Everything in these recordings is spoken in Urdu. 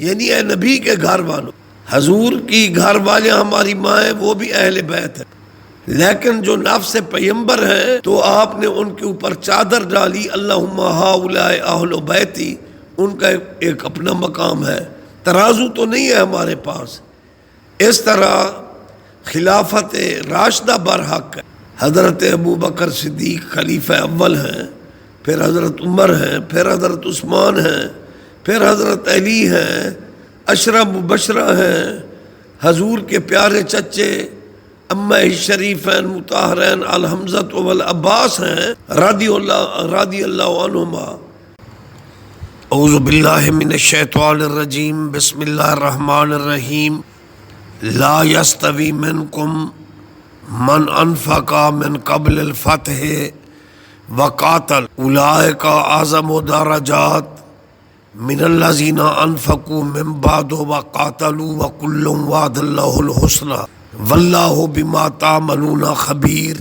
یعنی اے نبی کے گھر والوں، حضور کی گھر والے ہماری ماں ہیں، وہ بھی اہل بیت ہیں، لیکن جو نفس پیغمبر ہیں تو آپ نے ان کے اوپر چادر ڈالی، اللہم ہؤلاء اہل بیتی، ان کا ایک اپنا مقام ہے، ترازو تو نہیں ہے ہمارے پاس۔ اس طرح خلافت راشدہ برحق ہے، حضرت ابوبکر صدیق خلیفہ اول ہیں، پھر حضرت عمر ہیں، پھر حضرت عثمان ہیں، پھر حضرت علی ہیں، عشرہ مبشرہ ہیں، حضور کے پیارے چچے امہ شریفین مطہرین الحمزۃ والعباس ہیں رضی اللہ عنہما۔ اعوذ باللہ من الشیطان الرجیم، بسم اللہ الرحمن الرحیم۔ لا یستوی منکم من انفق من قبل الفتح وقاتل اولئک اعظم درجات من الذین انفقوا من بعد وقاتلوا وکلا وعد اللہ الحسنی واللہ بما تعملون خبیر۔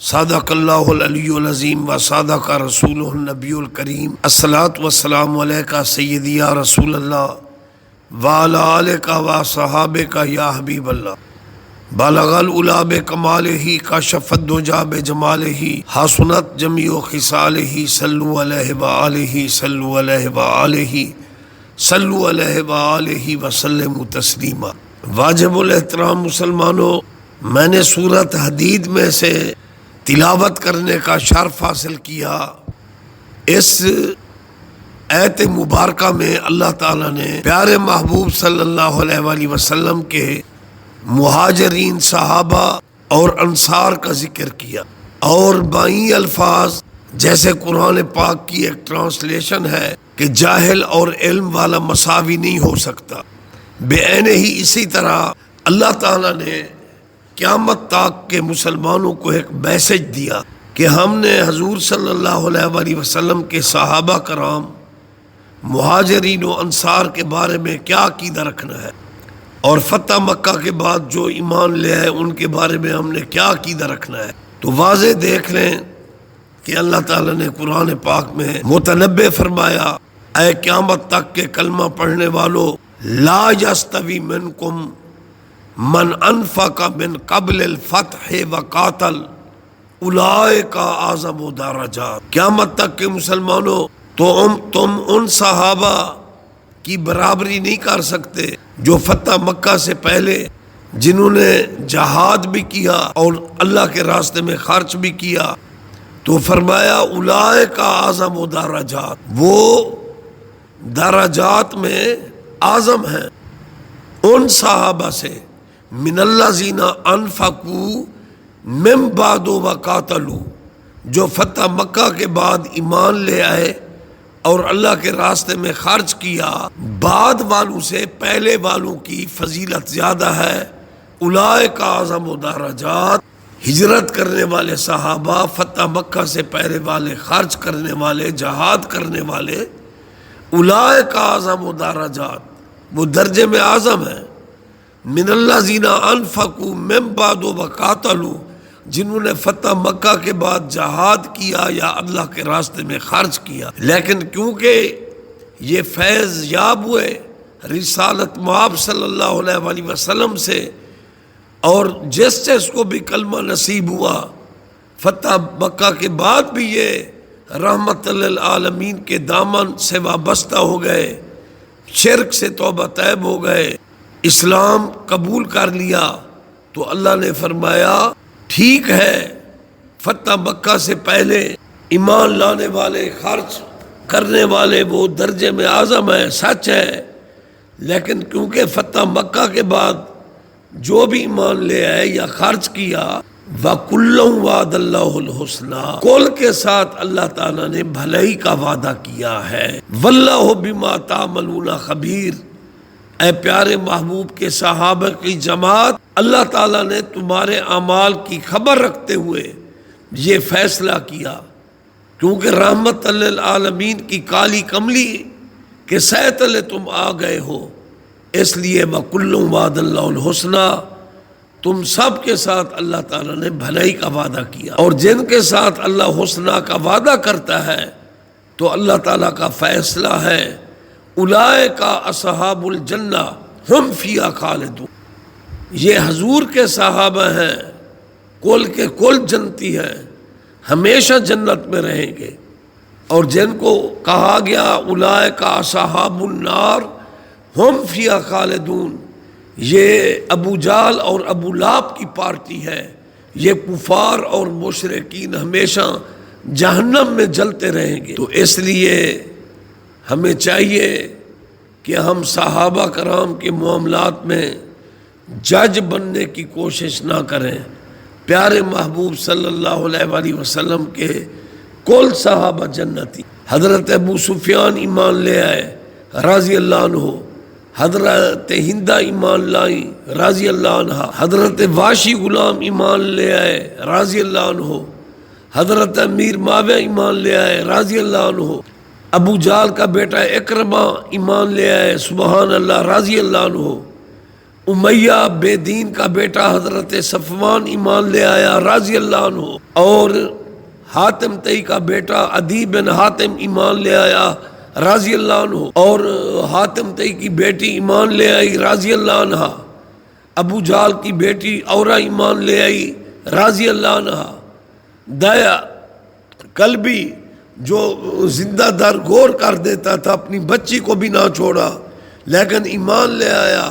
صدق اللہ العلی العظیم و صدق رسولہ النبی الکریم۔ الصلاۃ والسلام علیکہ سیدی یا رسول اللہ وعلی آلک و صحابک یا حبیب اللہ۔ بالغ العلا بکمالہ، کشف الدجی بجمالہ، حسنت جمیع خصالہ، صلوا علیہ وآلہ، صلوا علیہ وآلہ، صلوا علیہ وآلہ وسلموا تسلیما۔ واجب الاحترام مسلمانوں، میں نے سورۃ حدید میں سے تلاوت کرنے کا شرف حاصل کیا۔ اس آیت مبارکہ میں اللہ تعالیٰ نے پیارے محبوب صلی اللہ علیہ وآلہ وسلم کے مہاجرین، صحابہ اور انصار کا ذکر کیا، اور بائیں الفاظ جیسے قرآن پاک کی ایک ٹرانسلیشن ہے کہ جاہل اور علم والا مساوی نہیں ہو سکتا، بعین ہی اسی طرح اللہ تعالیٰ نے قیامت تک کے مسلمانوں کو ایک میسج دیا کہ ہم نے حضور صلی اللہ علیہ وآلہ وسلم کے صحابہ کرام، مہاجرین و انصار کے بارے میں کیا عقیدہ رکھنا ہے، اور فتح مکہ کے بعد جو ایمان لے آئے ان کے بارے میں ہم نے کیا عقیدہ رکھنا ہے۔ تو واضح دیکھ لیں کہ اللہ تعالیٰ نے قرآن پاک میں متنبع فرمایا، اے قیامت تک کے کلمہ پڑھنے والو، لا یستوی منکم من انفق من قبل الفتح وقاتل اولئک اعظم درجات۔ قیامت تک کے مسلمانوں، تم ان صحابہ کی برابری نہیں کر سکتے جو فتح مکہ سے پہلے، جنہوں نے جہاد بھی کیا اور اللہ کے راستے میں خرچ بھی کیا، تو فرمایا اولئک اعظم درجات، وہ درجات میں اعظم ہیں ان صحابہ سے، من الذین انفقوا من بعد وقاتلوا، جو فتح مکہ کے بعد ایمان لے آئے اور اللہ کے راستے میں خرچ کیا، بعد والوں سے پہلے والوں کی فضیلت زیادہ ہے۔ اولئک اعظم درجات، ہجرت کرنے والے صحابہ، فتح مکہ سے پہلے والے، خرچ کرنے والے، جہاد کرنے والے، اولئک اعظم درجات، وہ درجے میں اعظم ہیں، من الذین انفقوا من بعد وقاتلوا، جنہوں نے فتح مکہ کے بعد جہاد کیا یا اللہ کے راستے میں خرچ کیا۔ لیکن کیونکہ یہ فیض یاب ہوئے رسالت مآب صلی اللہ علیہ وآلہ وسلم سے، اور جس جس کو بھی کلمہ نصیب ہوا فتح مکہ کے بعد بھی یہ رحمت للعالمین کے دامن سے وابستہ ہو گئے، شرک سے توبہ طیب ہو گئے، اسلام قبول کر لیا، تو اللہ نے فرمایا ٹھیک ہے، فتح مکہ سے پہلے ایمان لانے والے، خرچ کرنے والے، وہ درجے میں اعظم ہے، سچ ہے، لیکن کیونکہ فتح مکہ کے بعد جو بھی ایمان لے آئے یا خرچ کیا، وَكُلًّا وَعَدَ اللَّهُ الْحُسْنَى، کل کے ساتھ اللہ تعالیٰ نے بھلائی کا وعدہ کیا ہے، وَاللَّهُ بِمَا تَعْمَلُونَ خَبِيرٌ۔ اے پیارے محبوب کے صحابہ کی جماعت، اللہ تعالیٰ نے تمہارے اعمال کی خبر رکھتے ہوئے یہ فیصلہ کیا، کیونکہ رحمت للعالمین کی کالی کملی کے سہ تلے تم آ گئے ہو، اس لیے وَكُلٌّ وَعَدَ اللَّهُ الْحُسْنَى، تم سب کے ساتھ اللہ تعالیٰ نے بھلائی کا وعدہ کیا، اور جن کے ساتھ اللہ حسنہ کا وعدہ کرتا ہے تو اللہ تعالیٰ کا فیصلہ ہے اولئک اصحاب الجنہ ہم فیہا خالدون، یہ حضور کے صحابہ ہیں، کل کے کل جنتی ہیں، ہمیشہ جنت میں رہیں گے۔ اور جن کو کہا گیا اولئک اصحاب النار ہم فیہا خالدون، یہ ابو جہل اور ابو لہب کی پارٹی ہے، یہ کفار اور مشرکین ہمیشہ جہنم میں جلتے رہیں گے۔ تو اس لیے ہمیں چاہیے کہ ہم صحابہ کرام کے معاملات میں جج بننے کی کوشش نہ کریں۔ پیارے محبوب صلی اللہ علیہ وآلہ وسلم کے کل صحابہ جنتی۔ حضرت ابو سفیان ایمان لے آئے رضی اللہ عنہ، حضرت ہندہ ایمان لائیں رضی اللہ عنہ، حضرت واشی غلام ایمان لے آئے رضی اللہ عنہ، حضرت امیر معاویہ ایمان لے آئے رضی اللہ عنہ، ابو جہل کا بیٹا اکرمہ ایمان لے آئے سبحان اللہ رضی اللہ عنہ، امیہ بے دین کا بیٹا حضرت صفوان ایمان لے آیا رضی اللہ عنہ، اور حاتم تئی کا بیٹا عدی بن حاتم ایمان لے آیا رضی اللہ عنہ، اور حاتم تئی کی بیٹی ایمان لے آئی رضی اللہ عنہ، ابو جہل کی بیٹی اورا ایمان لے آئی رضی اللہ عنہ، دیا کلبی جو زندہ در گور کر دیتا تھا اپنی بچی کو بھی نہ چھوڑا لیکن ایمان لے آیا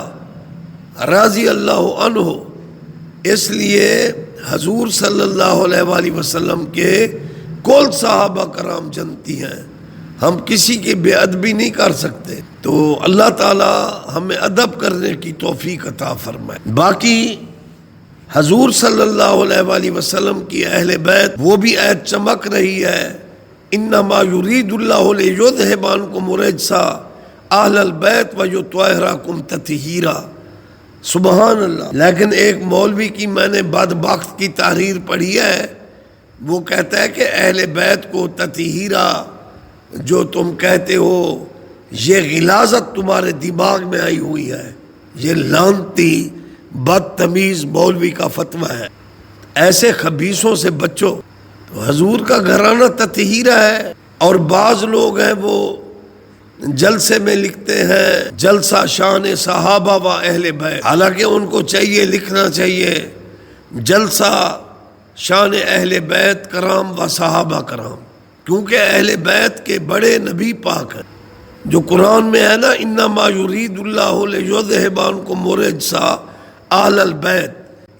رضی اللہ عنہ۔ اس لیے حضور صلی اللہ علیہ وآلہ وسلم کے کل صحابہ کرام جنتی ہیں، ہم کسی کی بے ادبی نہیں کر سکتے۔ تو اللہ تعالی ہمیں ادب کرنے کی توفیق عطا فرمائے۔ باقی حضور صلی اللہ علیہ وآلہ وسلم کی اہل بیت وہ بھی عید چمک رہی ہے، انما یرید اللہ لیذھب عنکم الرجس اہل البیت ویطہرکم تطہیرا، سبحان اللہ۔ لیکن ایک مولوی کی میں نے بدبخت کی تحریر پڑھی ہے، وہ کہتا ہے کہ اہل بیت کو تطہیرا جو تم کہتے ہو یہ غلاظت تمہارے دماغ میں آئی ہوئی ہے، یہ لعنتی بدتمیز مولوی کا فتویٰ ہے، ایسے خبیثوں سے بچو۔ تو حضور کا گھرانہ تطہیرہ ہے، اور بعض لوگ ہیں وہ جلسے میں لکھتے ہیں جلسہ شان صحابہ و اہل بیت، حالانکہ ان کو چاہیے لکھنا چاہیے جلسہ شان اہل بیت کرام و صحابہ کرام، کیونکہ اہل بیت کے بڑے نبی پاک ہیں۔ جو قرآن میں ہے نا انما یرید اللہ لیذھب عنکم الرجس اہل البیت،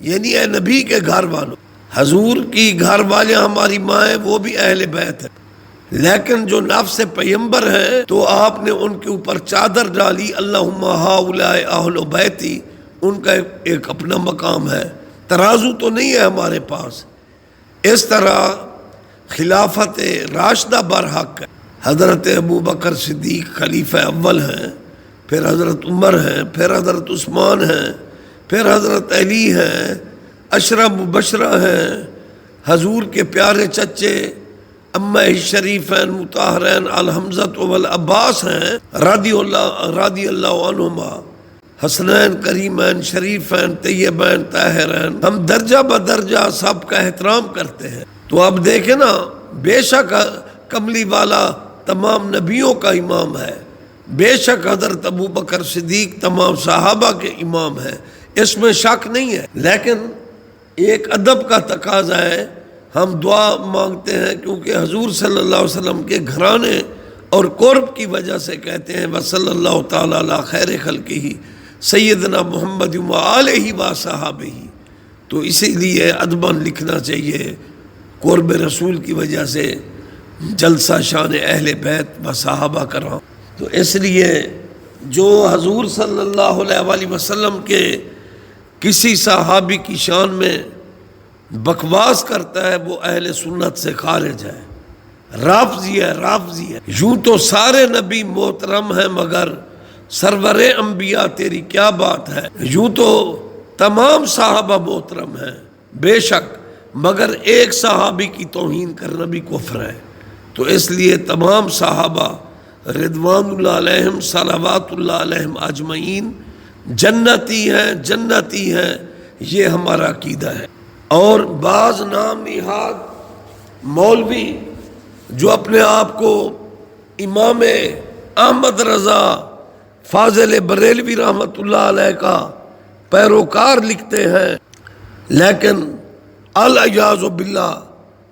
یعنی اے نبی کے گھر والوں، حضور کی گھر والے ہماری مائیں وہ بھی اہل بیت ہیں، لیکن جو نفس پیمبر ہیں تو آپ نے ان کے اوپر چادر ڈالی اللہم ہؤلاء اہل بیتی، ان کا ایک اپنا مقام ہے، ترازو تو نہیں ہے ہمارے پاس۔ اس طرح خلافت راشدہ برحق ہے، حضرت ابو بکر صدیق خلیفہ اول ہیں، پھر حضرت عمر ہیں، پھر حضرت عثمان ہیں، پھر حضرت علی ہیں، عشرہ مبشرہ ہیں، حضور کے پیارے چچے امہ شریفین مطہرین الحمزۃ والعباس ہیں رضی اللہ عنہما، حسنین کریمین شریفین طیبین طاہرین، ہم درجہ بدرجہ سب کا احترام کرتے ہیں۔ تو اب دیکھیں نا، بے شک کملی والا تمام نبیوں کا امام ہے، بے شک حضرت ابو بکر صدیق تمام صحابہ کے امام ہے، اس میں شک نہیں ہے، لیکن ایک ادب کا تقاضا ہے، ہم دعا مانگتے ہیں کیونکہ حضور صلی اللہ علیہ وسلم کے گھرانے اور قرب کی وجہ سے کہتے ہیں وصلی اللہ تعالی علی خیر خلقہ سیدنا محمد وآلہ وصحبہ، تو اسی لیے ادباً لکھنا چاہیے قرب رسول کی وجہ سے جلسہ شان اہل بیت و صحابہ کرام۔ تو اس لیے جو حضور صلی اللہ علیہ وآلہ وسلم کے کسی صحابی کی شان میں بکواس کرتا ہے وہ اہل سنت سے خارج ہے، رافضی ہے، رافضی ہے۔ یوں تو سارے نبی محترم ہیں مگر سرور انبیاء تیری کیا بات ہے، یوں تو تمام صحابہ محترم ہیں بے شک، مگر ایک صحابی کی توہین کرنا بھی کفر ہے۔ تو اس لیے تمام صحابہ رضوان اللہ علیہم صلوات اللہ علیہم اجمعین جنتی ہیں، جنتی ہیں، یہ ہمارا عقیدہ ہے۔ اور بعض نام نہاد مولوی جو اپنے آپ کو امام احمد رضا فاضل بریلوی رحمۃ اللہ علیہ کا پیروکار لکھتے ہیں، لیکن الیاذ باللہ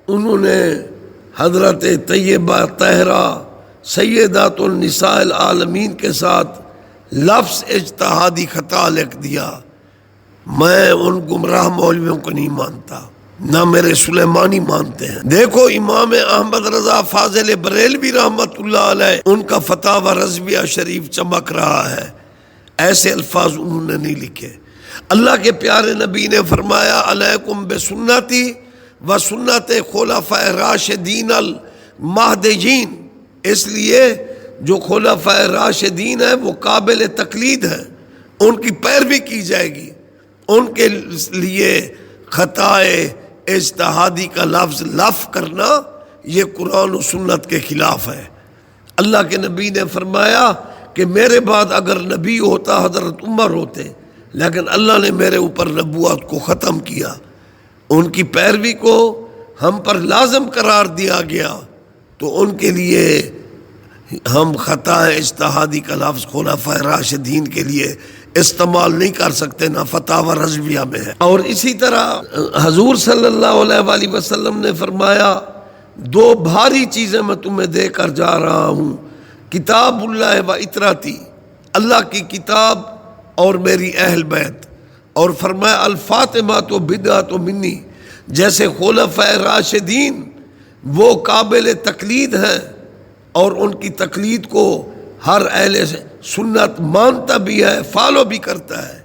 انہوں نے حضرت طیبہ طاہرہ سیدات النساء العالمین کے ساتھ لفظ اجتہادی خطا لکھ دیا۔ میں ان گمراہ مولویوں کو نہیں مانتا، نہ میرے سلیمانی مانتے ہیں۔ دیکھو امام احمد رضا فاضل بریلوی رحمۃ اللہ علیہ ان کا فتاوی رضویہ شریف چمک رہا ہے، ایسے الفاظ انہوں نے نہیں لکھے۔ اللہ کے پیارے نبی نے فرمایا علیکم بسنتی و سنت خلفاء راشدین المہدیین، اس لیے جو خلفاء راشدین ہیں وہ قابل تقلید ہیں، ان کی پیروی کی جائے گی۔ ان کے لیے خطائے اجتہادی کا لفظ لف کرنا یہ قرآن و سنت کے خلاف ہے۔ اللہ کے نبی نے فرمایا کہ میرے بعد اگر نبی ہوتا حضرت عمر ہوتے، لیکن اللہ نے میرے اوپر نبوت کو ختم کیا، ان کی پیروی کو ہم پر لازم قرار دیا گیا، تو ان کے لیے ہم خطا اجتہادی کا لفظ خلفاء راشدین کے لیے استعمال نہیں کر سکتے، نہ فتاوی رضویہ میں ہے۔ اور اسی طرح حضور صلی اللہ علیہ وآلہ وسلم نے فرمایا دو بھاری چیزیں میں تمہیں دے کر جا رہا ہوں، کتاب اللہ و اطراتی، اللہ کی کتاب اور میری اہل بیت، اور فرمایا الفاطمہ بدعۃ منی، جیسے خلفاء راشدین وہ قابل تقلید ہیں اور ان کی تقلید کو ہر اہل سنت مانتا بھی ہے، فالو بھی کرتا ہے،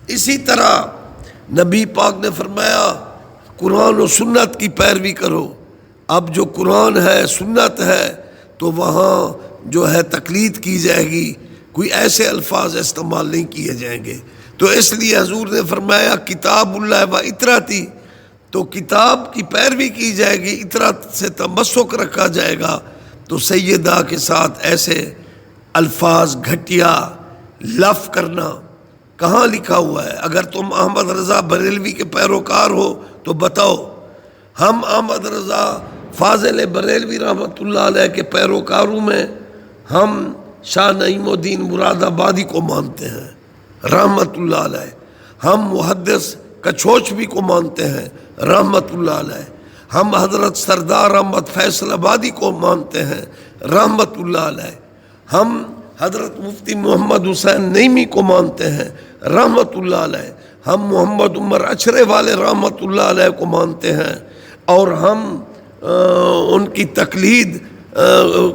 اسی طرح نبی پاک نے فرمایا قرآن و سنت کی پیروی کرو۔ اب جو قرآن ہے سنت ہے تو وہاں جو ہے تقلید کی جائے گی، کوئی ایسے الفاظ استعمال نہیں کیے جائیں گے۔ تو اس لیے حضور نے فرمایا کتاب اللہ و اطراتی، تو کتاب کی پیروی کی جائے گی، اطرات سے تمسک رکھا جائے گا۔ تو سیدہ کے ساتھ ایسے الفاظ گھٹیا لف کرنا کہاں لکھا ہوا ہے؟ اگر تم احمد رضا بریلوی کے پیروکار ہو تو بتاؤ۔ ہم احمد رضا فاضل بریلوی رحمۃ اللہ علیہ کے پیروکاروں میں ہم شاہ نعیم الدین مراد آبادی کو مانتے ہیں رحمۃ اللہ علیہ، ہم محدث کچھوچوی کو مانتے ہیں رحمۃ اللہ علیہ، ہم حضرت سردار احمد فیصل آبادی کو مانتے ہیں رحمۃ اللہ علیہ، ہم حضرت مفتی محمد حسین نعیمی کو مانتے ہیں رحمۃ اللہ علیہ، ہم محمد عمر اچھرے والے رحمۃ اللہ علیہ کو مانتے ہیں، اور ہم ان کی تقلید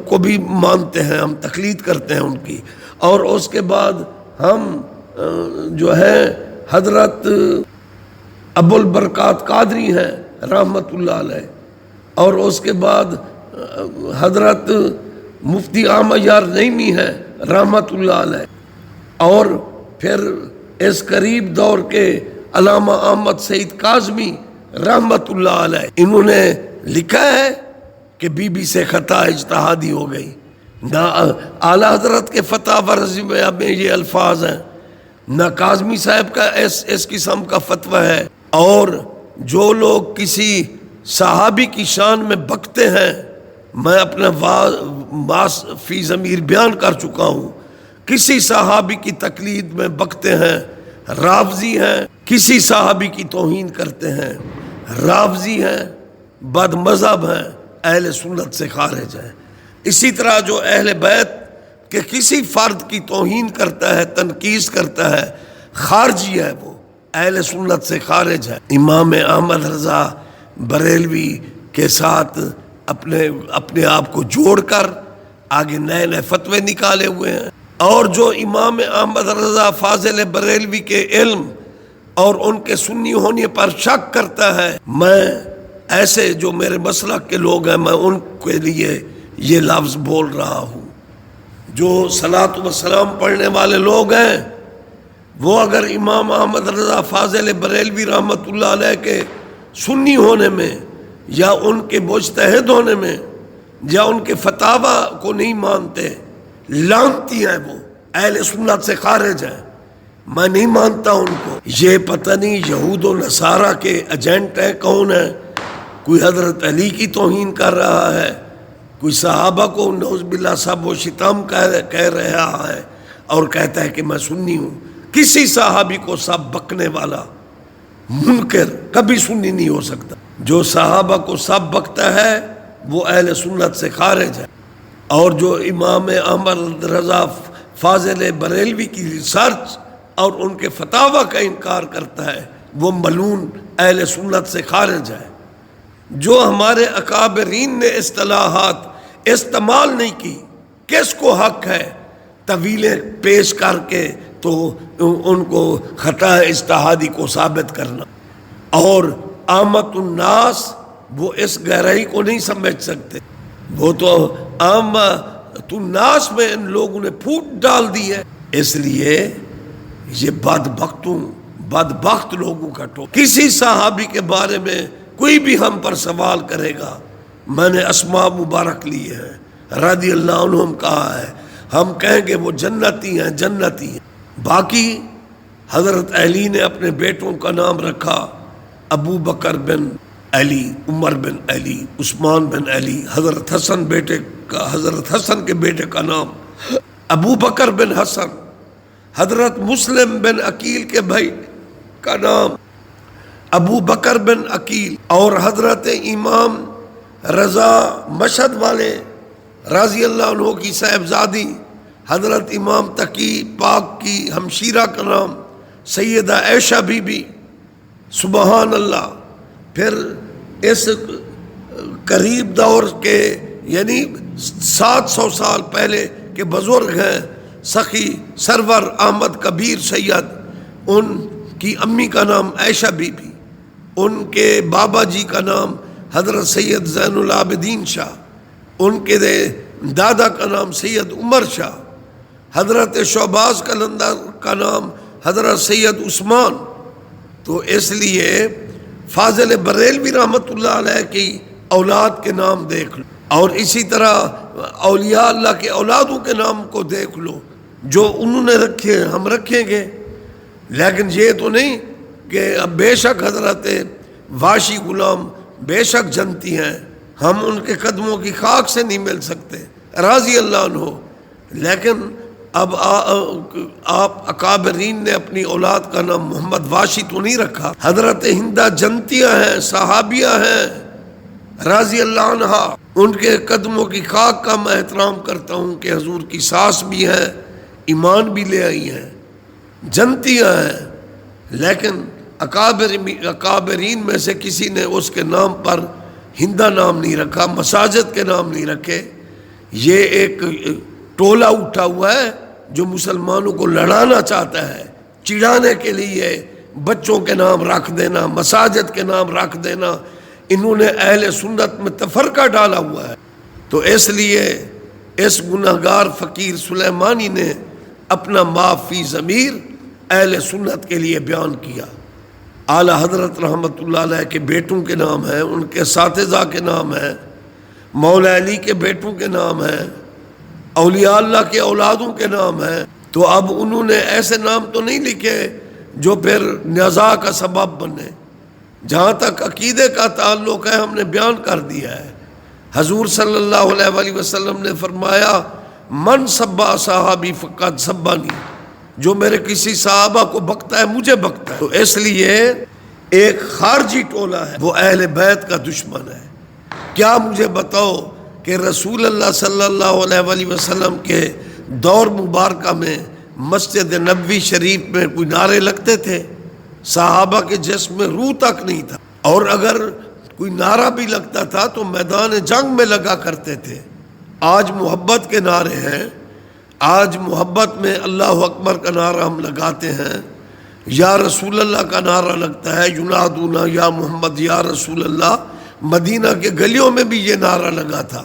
کو بھی مانتے ہیں، ہم تقلید کرتے ہیں ان کی۔ اور اس کے بعد ہم جو ہے حضرت ابو البرکات قادری ہیں رحمۃ اللہ علیہ، اور اس کے بعد حضرت مفتی احمد یار نعیمی ہیں رحمۃ اللہ علیہ، اور پھر اس قریب دور کے علامہ احمد سعید کاظمی رحمۃ اللہ علیہ، انہوں نے لکھا ہے کہ بی بی سے خطا اجتہادی ہو گئی، نہ اعلیٰ حضرت کے فتاوی رضویہ میں یہ الفاظ ہیں، نہ کاظمی صاحب کا اس قسم کا فتویٰ ہے۔ اور جو لوگ کسی صحابی کی شان میں بکتے ہیں، میں اپنا باس فی ضمیر بیان کر چکا ہوں، کسی صحابی کی تقلید میں بکتے ہیں، رافضی ہیں، کسی صحابی کی توہین کرتے ہیں، رافضی ہیں، بد مذہب ہیں، اہل سنت سے خارج ہیں۔ اسی طرح جو اہل بیت کے کسی فرد کی توہین کرتا ہے، تنقیص کرتا ہے، خارجی ہے، وہ اہل سنت سے خارج ہے۔ امام احمد رضا بریلوی کے ساتھ اپنے آپ کو جوڑ کر آگے نئے نئے فتوے نکالے ہوئے ہیں، اور جو امام احمد رضا فاضل بریلوی کے علم اور ان کے سنی ہونے پر شک کرتا ہے، میں ایسے جو میرے مسلک کے لوگ ہیں، میں ان کے لیے یہ لفظ بول رہا ہوں۔ جو صلاۃ و سلام پڑھنے والے لوگ ہیں، وہ اگر امام احمد رضا فاضل بریلوی رحمۃ اللہ علیہ کے سنی ہونے میں یا ان کے مجتہد ہونے میں یا ان کے فتاوی کو نہیں مانتے، لعنتی ہیں، وہ اہل سنت سے خارج ہیں، میں نہیں مانتا ان کو۔ یہ پتہ نہیں یہود و نصارہ کے ایجنٹ ہیں، کون ہیں؟ کوئی حضرت علی کی توہین کر رہا ہے، کوئی صحابہ کو نعوذ باللہ سب و شتم کہہ رہا ہے اور کہتا ہے کہ میں سنی ہوں. کسی صحابی کو سب بکنے والا منکر کبھی سنی نہیں ہو سکتا. جو صحابہ کو سب بکتا ہے وہ اہل سنت سے خارج ہے. اور جو امام احمد رضا فاضل بریلوی کی ریسرچ اور ان کے فتاوی کا انکار کرتا ہے وہ ملعون اہل سنت سے خارج ہے. جو ہمارے اکابرین نے اصطلاحات استعمال نہیں کی، کس کو حق ہے طویلیں پیش کر کے تو ان کو خطا اجتہادی کو ثابت کرنا؟ اور عامت الناس وہ اس گہرائی کو نہیں سمجھ سکتے. وہ تو عامت الناس میں ان لوگوں نے پھوٹ ڈال دی ہے. اس لیے یہ بدبخت لوگوں کا ٹوپ. کسی صحابی کے بارے میں کوئی بھی ہم پر سوال کرے گا، میں نے اسماء مبارک لیے ہیں، رضی اللہ عنہم کہا ہے، ہم کہیں گے وہ جنتی ہیں جنتی ہیں. باقی حضرت علی نے اپنے بیٹوں کا نام رکھا ابو بکر بن علی، عمر بن علی، عثمان بن علی. حضرت حسن کے بیٹے کا نام ابو بکر بن حسن. حضرت مسلم بن عقیل کے بھائی کا نام ابو بکر بن عقیل. اور حضرت امام رضا مشہد والے رضی اللہ عنہ کی صاحبزادی حضرت امام تقی پاک کی ہمشیرہ کا نام سیدہ عائشہ بی بی. سبحان اللہ. پھر اس قریب دور کے یعنی 700 سال پہلے کے بزرگ ہیں سخی سرور احمد کبیر سید، ان کی امی کا نام عائشہ بی بی، ان کے بابا جی کا نام حضرت سید زین العابدین شاہ، ان کے دادا کا نام سید عمر شاہ، حضرت شعباز قلندر کا نام حضرت سید عثمان. تو اس لیے فاضل بریلوی رحمۃ اللہ علیہ کی اولاد کے نام دیکھ لو، اور اسی طرح اولیاء اللہ کے اولادوں کے نام کو دیکھ لو جو انہوں نے رکھے ہم رکھیں گے. لیکن یہ تو نہیں کہ اب بے شک حضرت واشی غلام بے شک جنتی ہیں، ہم ان کے قدموں کی خاک سے نہیں مل سکتے رضی اللہ عنہ. لیکن اب آپ اکابرین نے اپنی اولاد کا نام محمد واشی تو نہیں رکھا. حضرت ہندہ جنتیہ ہیں، صحابیہ ہیں رضی اللہ عنہ، ان کے قدموں کی خاک کا میں احترام کرتا ہوں کہ حضور کی ساس بھی ہیں، ایمان بھی لے آئی ہیں، جنتیاں ہیں. لیکن اکابرین میں سے کسی نے اس کے نام پر ہندہ نام نہیں رکھا، مساجد کے نام نہیں رکھے. یہ ایک ٹولہ اٹھا ہوا ہے جو مسلمانوں کو لڑانا چاہتا ہے، چڑھانے کے لیے بچوں کے نام رکھ دینا، مساجد کے نام رکھ دینا. انہوں نے اہل سنت میں تفرقہ ڈالا ہوا ہے. تو اس لیے اس گناہگار فقیر سلیمانی نے اپنا ما فی ضمیر اہل سنت کے لیے بیان کیا. اعلی حضرت رحمت اللہ علیہ کے بیٹوں کے نام ہیں، ان کے اساتذہ کے نام ہیں، مولا علی کے بیٹوں کے نام ہیں، اولیاء اللہ کے اولادوں کے نام ہیں. تو اب انہوں نے ایسے نام تو نہیں لکھے جو پھر نزاع کا سبب بنے. جہاں تک عقیدے کا تعلق ہے ہم نے بیان کر دیا ہے. حضور صلی اللہ علیہ وآلہ وسلم نے فرمایا من سبا صحابی فقط سبانی، جو میرے کسی صحابہ کو بکتا ہے مجھے بکتا ہے. تو اس لیے ایک خارجی ٹولہ ہے وہ اہل بیت کا دشمن ہے. کیا مجھے بتاؤ کہ رسول اللہ صلی اللہ علیہ وآلہ وسلم کے دور مبارکہ میں مسجد نبوی شریف میں کوئی نعرے لگتے تھے؟ صحابہ کے جسم میں روح تک نہیں تھا، اور اگر کوئی نعرہ بھی لگتا تھا تو میدان جنگ میں لگا کرتے تھے. آج محبت کے نعرے ہیں، آج محبت میں اللہ اکبر کا نعرہ ہم لگاتے ہیں، یا رسول اللہ کا نعرہ لگتا ہے، ینادونا یا محمد یا رسول اللہ. مدینہ کے گلیوں میں بھی یہ نعرہ لگا تھا.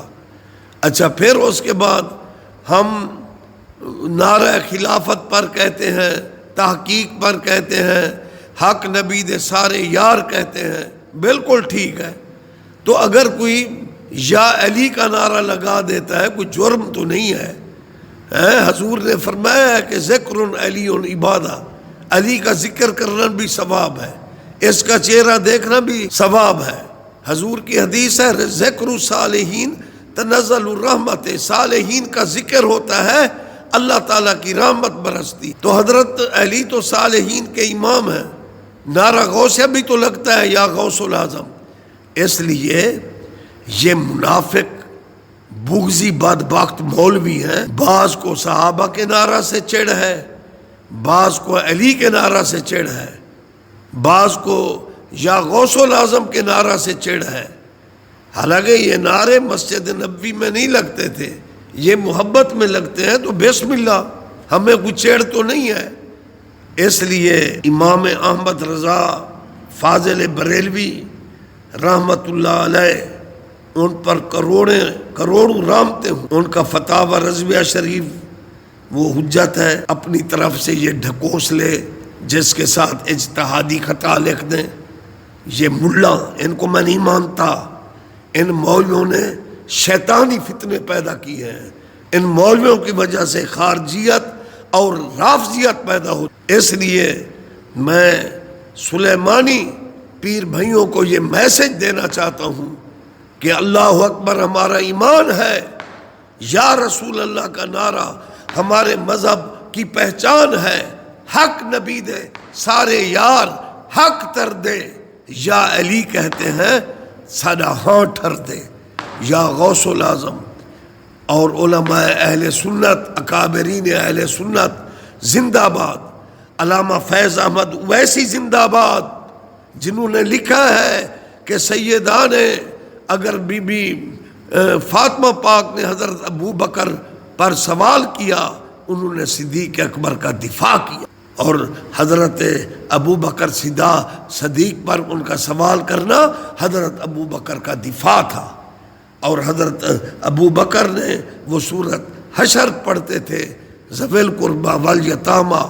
اچھا، پھر اس کے بعد ہم نعرہ خلافت پر کہتے ہیں، تحقیق پر کہتے ہیں، حق نبی دے سارے یار کہتے ہیں. بالکل ٹھیک ہے. تو اگر کوئی یا علی کا نعرہ لگا دیتا ہے کوئی جرم تو نہیں ہے. حضور نے فرمایا ہے کہ ذکر علی عبادہ، علی کا ذکر کرنا بھی ثواب ہے، اس کا چہرہ دیکھنا بھی ثواب ہے. حضور کی حدیث ہے ذکر صالحین تنزل الرحمت، صالحین کا ذکر ہوتا ہے، اللہ تعالیٰ کی رحمت برستی۔ تو حضرت علی تو صالحین کے امام ہیں، نعرہ غوثیہ بھی تو لگتا ہے یا غوث العظم۔ اس لیے یہ منافق بغضی بدبخت مولوی ہیں، بعض کو صحابہ کے نعرہ سے چڑھ ہے، بعض کو علی کے نعرہ سے چڑھ ہے، بعض کو یا غوث العظم کے نعرہ سے چڑھ ہے۔ حالانکہ یہ نعرے مسجد نبوی میں نہیں لگتے تھے، یہ محبت میں لگتے ہیں، تو بسم اللہ، ہمیں کوئی چڑھ تو نہیں ہے۔ اس لیے امام احمد رضا فاضل بریلوی رحمت اللہ علیہ، ان پر کروڑوں رحمتیں ہوں، ان کا فتاوی رضویہ شریف وہ حجت ہے، اپنی طرف سے یہ ڈھکوس لے جس کے ساتھ اجتہادی خطا لکھ دیں۔ یہ ملا، ان کو میں نہیں مانتا، ان مولویوں نے شیطانی فتنے پیدا کیے ہیں، ان مولویوں کی وجہ سے خارجیت اور رافضیت پیدا ہو۔ اس لیے میں سلیمانی پیر بھائیوں کو یہ میسج دینا چاہتا ہوں کہ اللہ اکبر ہمارا ایمان ہے، یا رسول اللہ کا نعرہ ہمارے مذہب کی پہچان ہے، حق نبی دے سارے یار حق تر دے، یا علی کہتے ہیں سدا ہاں ٹھر دے، یا غوث العظم۔ اور علماء اہل سنت، اکابرین اہل سنت زندہ باد، علامہ فیض احمد اویسی زندہ باد، جنہوں نے لکھا ہے کہ سیدہ نے اگر بی بی فاطمہ پاک نے حضرت ابو بکر پر سوال کیا، انہوں نے صدیق اکبر کا دفاع کیا، اور حضرت ابو بکر صدیق پر ان کا سوال کرنا حضرت ابو بکر کا دفاع تھا۔ اور حضرت ابو بکر نے وہ سورت حشر پڑھتے تھے، ذوی القربی والیتامی،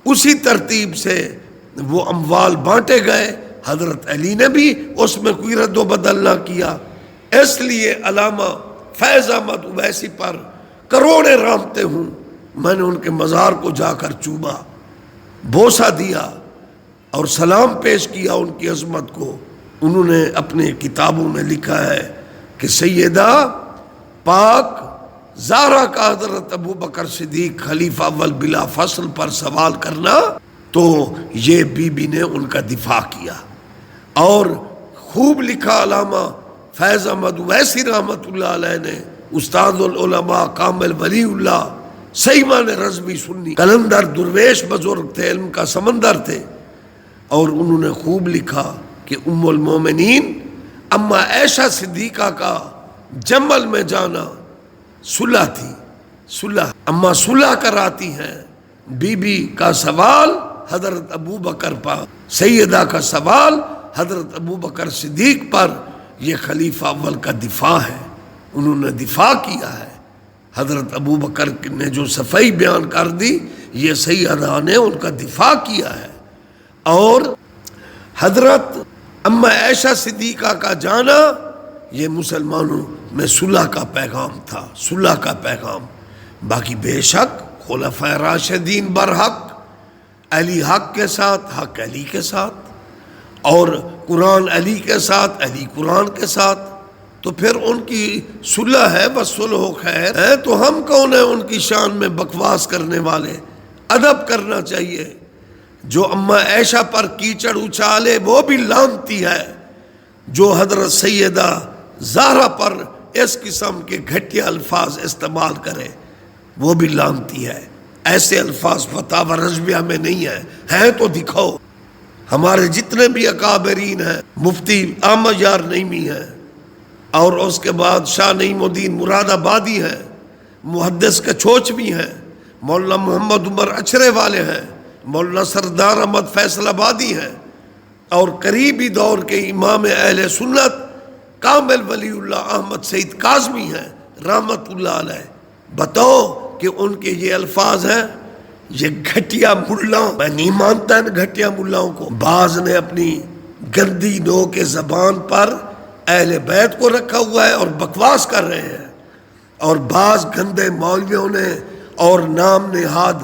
اسی ترتیب سے وہ اموال بانٹے گئے، حضرت علی نے بھی اس میں کوئی رد و بدل نہ کیا۔ اس لیے علامہ فیض احمد اویسی پر کروڑیں رحمتیں ہوں، میں نے ان کے مزار کو جا کر چوما، بوسہ دیا اور سلام پیش کیا ان کی عظمت کو۔ انہوں نے اپنے کتابوں میں لکھا ہے کہ سیدہ پاک زہرا کا حضرت ابو بکر صدیق خلیفہ اول بلا فصل پر سوال کرنا، تو یہ بی بی نے ان کا دفاع کیا۔ اور خوب لکھا علامہ فیض احمد اویسی رحمت اللہ علیہ نے، استاد العلماء کامل ولی اللہ صحیح معنی رضوی سنی قلندر درویش بزرگ تھے، علم کا سمندر تھے، اور انہوں نے خوب لکھا کہ ام المومنین اما عائشہ صدیقہ کا جمل میں جانا صلح تھی، صلح، اما صلح کراتی ہیں، بی بی کا سوال حضرت ابو بکر پر، سیدہ کا سوال حضرت ابو بکر صدیق پر، یہ خلیفہ اول کا دفاع ہے، انہوں نے دفاع کیا ہے۔ حضرت ابو بکر نے جو صفائی بیان کر دی، یہ سیدہ نے ان کا دفاع کیا ہے۔ اور حضرت اما عائشہ صدیقہ کا جانا، یہ مسلمانوں میں صلح کا پیغام تھا، صلح کا پیغام۔ باقی بے شک خلفائے راشدین برحق، علی حق کے ساتھ، حق علی کے ساتھ، اور قرآن علی کے ساتھ، علی قرآن کے ساتھ، تو پھر ان کی صلح ہے، وصلح خیر ہے، تو ہم کون ہیں ان کی شان میں بکواس کرنے والے؟ ادب کرنا چاہیے۔ جو اما عائشہ پر کیچڑ اچھالے وہ بھی لعنتی ہے، جو حضرت سیدہ زہرا پر اس قسم کے گھٹیا الفاظ استعمال کرے وہ بھی لعنتی ہے۔ ایسے الفاظ فتاوی رضویہ میں نہیں ہیں تو دکھاؤ۔ ہمارے جتنے بھی اکابرین ہیں، مفتی احمد یار نعیمی ہیں، اور اس کے بعد شاہ نعیم الدین مراد آبادی ہیں، محدث کچھوچوی ہیں، مولانا محمد عمر اچھرے والے ہیں، مولانا سردار احمد فیصل آبادی ہیں، اور قریبی دور کے امام اہل سنت کامل ولی اللہ احمد سعید کاظمی ہیں رحمت اللہ علیہ۔ بتاؤ کہ ان کے یہ الفاظ ہیں، یہ گھٹیا ملا، میں نہیں مانتا ان گھٹیا ملاؤں کو۔ بعض نے اپنی گندی نو کے زبان پر اہل بیت کو رکھا ہوا ہے اور بکواس کر رہے ہیں، اور بعض گندے مولویوں نے اور نام نہاد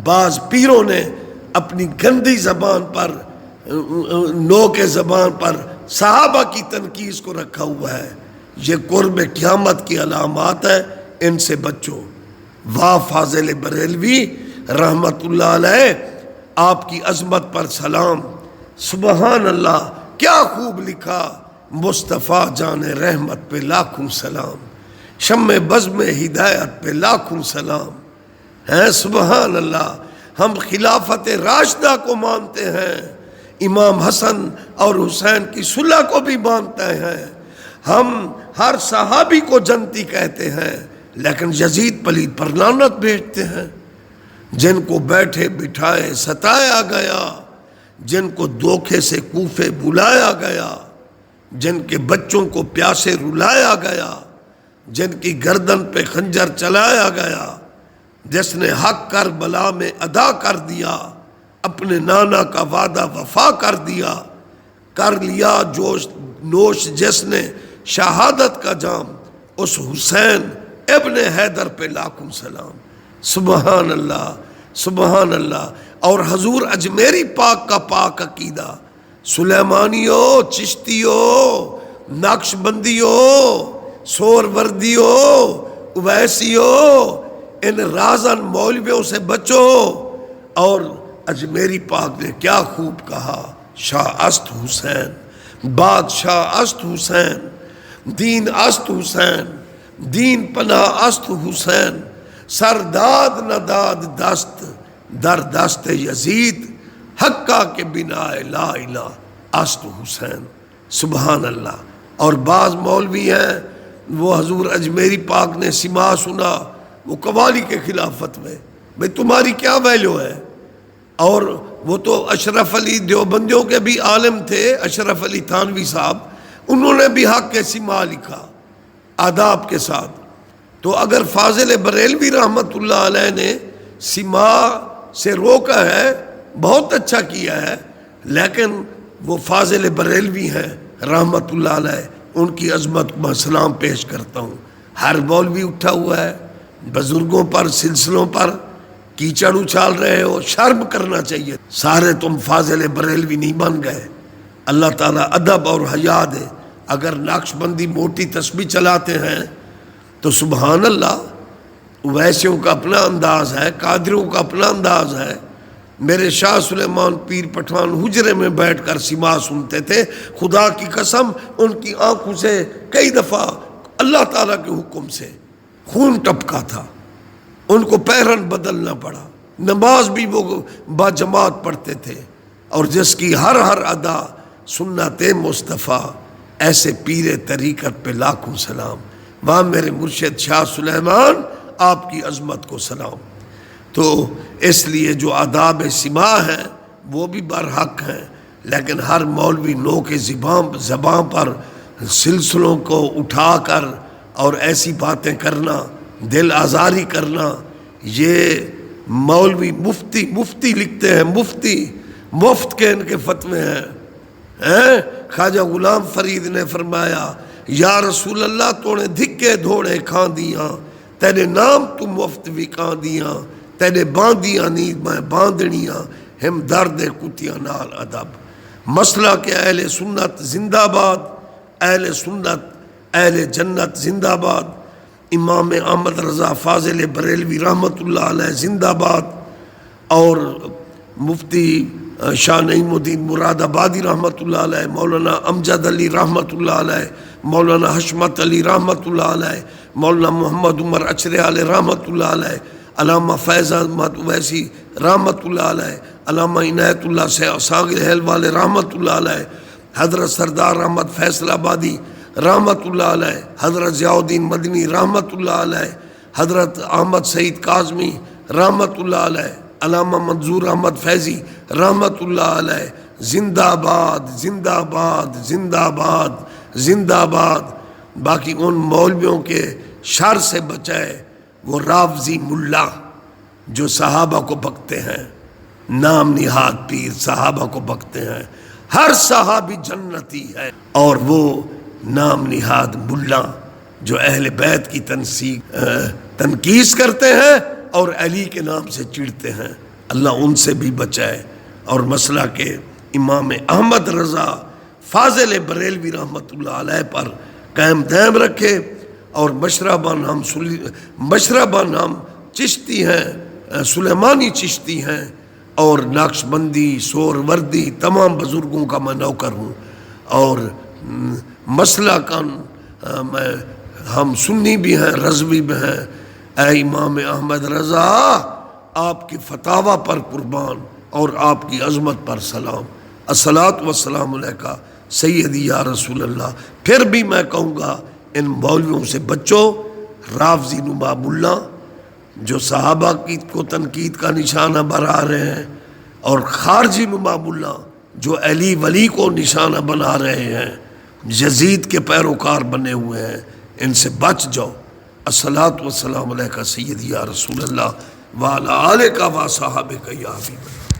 بعض پیروں نے اپنی گندی زبان پر، نو کے زبان پر صحابہ کی تنقیص کو رکھا ہوا ہے۔ یہ قرب قیامت کی علامات ہیں، ان سے بچو۔ واہ فاضل بریلوی رحمت اللہ علیہ، آپ کی عظمت پر سلام۔ سبحان اللہ، کیا خوب لکھا، مصطفیٰ جان رحمت پہ لاکھوں سلام، شمع بزم ہدایت پہ لاکھوں سلام ہے۔ سبحان اللہ، ہم خلافت راشدہ کو مانتے ہیں، امام حسن اور حسین کی صلح کو بھی مانتے ہیں، ہم ہر صحابی کو جنتی کہتے ہیں، لیکن یزید پلید پر لعنت بھیجتے ہیں۔ جن کو بیٹھے بٹھائے ستایا گیا، جن کو دھوکے سے کوفے بلایا گیا، جن کے بچوں کو پیاسے رلایا گیا، جن کی گردن پہ خنجر چلایا گیا، جس نے حق کربلا میں ادا کر دیا، اپنے نانا کا وعدہ وفا کر دیا، کر لیا جوش نوش جس نے شہادت کا جام، اس حسین ابن حیدر پہ لاکھوں سلام۔ سبحان اللہ، سبحان اللہ۔ اور حضور اجمیری پاک کا پاک عقیدہ، سلیمانیو، چشتیو، نقش بندیو، سور وردیو، اویسیو، ان رازن مولویوں سے بچو۔ اور اجمیری پاک نے کیا خوب کہا، شاہ است حسین، بادشاہ است حسین، دین است حسین، دین پناہ است حسین، سرداد نداد دست در دست یزید، حقہ کے بنا لا الہ است حسین۔ سبحان اللہ۔ اور بعض مولوی ہیں، وہ حضور اجمیری پاک نے سما سنا، وہ قوالی کے خلافت میں، بھئی تمہاری کیا ویلیو ہے؟ اور وہ تو اشرف علی دیوبندیوں کے بھی عالم تھے، اشرف علی تھانوی صاحب، انہوں نے بھی حق کے سما لکھا آداب کے ساتھ۔ تو اگر فاضل بریلوی رحمت اللہ علیہ نے سما سے روکا ہے، بہت اچھا کیا ہے، لیکن وہ فاضل بریلوی ہیں رحمت اللہ علیہ، ان کی عظمت کو میں سلام پیش کرتا ہوں۔ ہر مولوی اٹھا ہوا ہے، بزرگوں پر، سلسلوں پر کیچڑ اچھال رہے ہو، شرم کرنا چاہیے۔ سارے تم فاضل بریلوی نہیں بن گئے۔ اللہ تعالیٰ ادب اور حیا دے۔ اگر نقش بندی موٹی تسبیح چلاتے ہیں تو سبحان اللہ، ویسیوں کا اپنا انداز ہے، قادریوں کا اپنا انداز ہے۔ میرے شاہ سلیمان پیر پٹھان حجرے میں بیٹھ کر سما سنتے تھے، خدا کی قسم ان کی آنکھوں سے کئی دفعہ اللہ تعالیٰ کے حکم سے خون ٹپکا تھا، ان کو پیرن بدلنا پڑا۔ نماز بھی وہ با جماعت پڑھتے تھے، اور جس کی ہر ادا سنت مصطفیٰ، ایسے پیر طریقت پہ لاکھوں سلام۔ وہاں میرے مرشد شاہ سلیمان، آپ کی عظمت کو سلام۔ تو اس لیے جو آداب سما ہیں وہ بھی برحق ہیں، لیکن ہر مولوی نو کے زبان پر سلسلوں کو اٹھا کر اور ایسی باتیں کرنا، دل آزاری کرنا، یہ مولوی مفتی لکھتے ہیں، مفت کے ان کے فتوے ہیں۔ خواجہ غلام فرید نے فرمایا، یا رسول اللہ تو نے دھکے دھوڑے کھان دیاں، تیرے نام تو مفت بھی کان دیاں، تیرے باندیاں نیند میں باندڑیاں، ہم درد کتیاں نال ادب۔ مسئلہ کہ اہل سنت زندہ باد، اہل سنت اہل جنت زندہ باد، امام احمد رضا فاضل بریلوی رحمت اللہ علیہ زندہ باد، اور مفتی شاہ نعیم الدین مراد آبادی رحمت اللہ علیہ، مولانا امجد علی رحمت اللہ علیہ، مولانا حشمت علی رحمت اللہ علیہ، مولانا محمد عمر اچرے رحمت اللہ علیہ، علامہ فیض احمد اویسی رحمت اللہ علیہ، علامہ عنایت اللہ ساغر حل والے رحمت اللہ علیہ، حضرت سردار احمد فیصل آبادی رحمت اللہ علیہ، حضرت ضیاء الدین مدنی رحمت اللہ علیہ، حضرت احمد سعید کاظمی رحمت اللہ علیہ، علامہ منظور احمد فیضی رحمت اللہ علیہ۔ زندہ باد، زندہ باد، زندہ باد، زندہ باد۔ باقی ان مولویوں کے شر سے بچائے وہ رافضی ملا جو صحابہ کو بکتے ہیں، نام نہاد پیر صحابہ کو بکتے ہیں، ہر صحابی جنتی ہے، اور وہ نام نہاد ملا جو اہل بیت کی تنقیس کرتے ہیں اور علی کے نام سے چڑھتے ہیں، اللہ ان سے بھی بچائے۔ اور مسئلہ کہ امام احمد رضا فاضل بریلوی رحمت اللہ علیہ پر قائم دائم رکھے. اور مشربہ نام چشتی ہیں، سلیمانی چشتی ہیں، اور نقش بندی، سور وردی تمام بزرگوں کا میں نوکر ہوں. اور مسئلہ کن ہم سنی بھی ہیں، رضوی بھی ہیں. اے امام احمد رضا، آپ کی فتاوی پر قربان اور آپ کی عظمت پر سلام. الصلاۃ والسلام علیکہ سیدی یا رسول اللہ. پھر بھی میں کہوں گا ان مولویوں سے بچو. رافضی نما ملا جو صحابہ کو تنقید کا نشانہ بنا رہے ہیں، اور خارجی نما ملا جو علی ولی کو نشانہ بنا رہے ہیں، یزید کے پیروکار بنے ہوئے ہیں، ان سے بچ جاؤ. الصلاۃ والسلام علیکہ سیدی یا رسول اللہ وعلی آلکہ و صحابکہ یا حبیب اللہ.